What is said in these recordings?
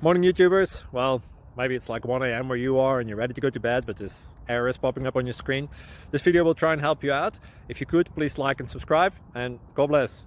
Morning YouTubers. Well, maybe it's like 1 a.m. where you are and you're ready to go to bed, but this error is popping up on your screen. This video will try and help you out. If you could, please like and subscribe, and God bless.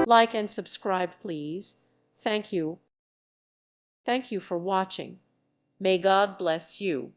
Like and subscribe, please. Thank you. Thank you for watching. May God bless you.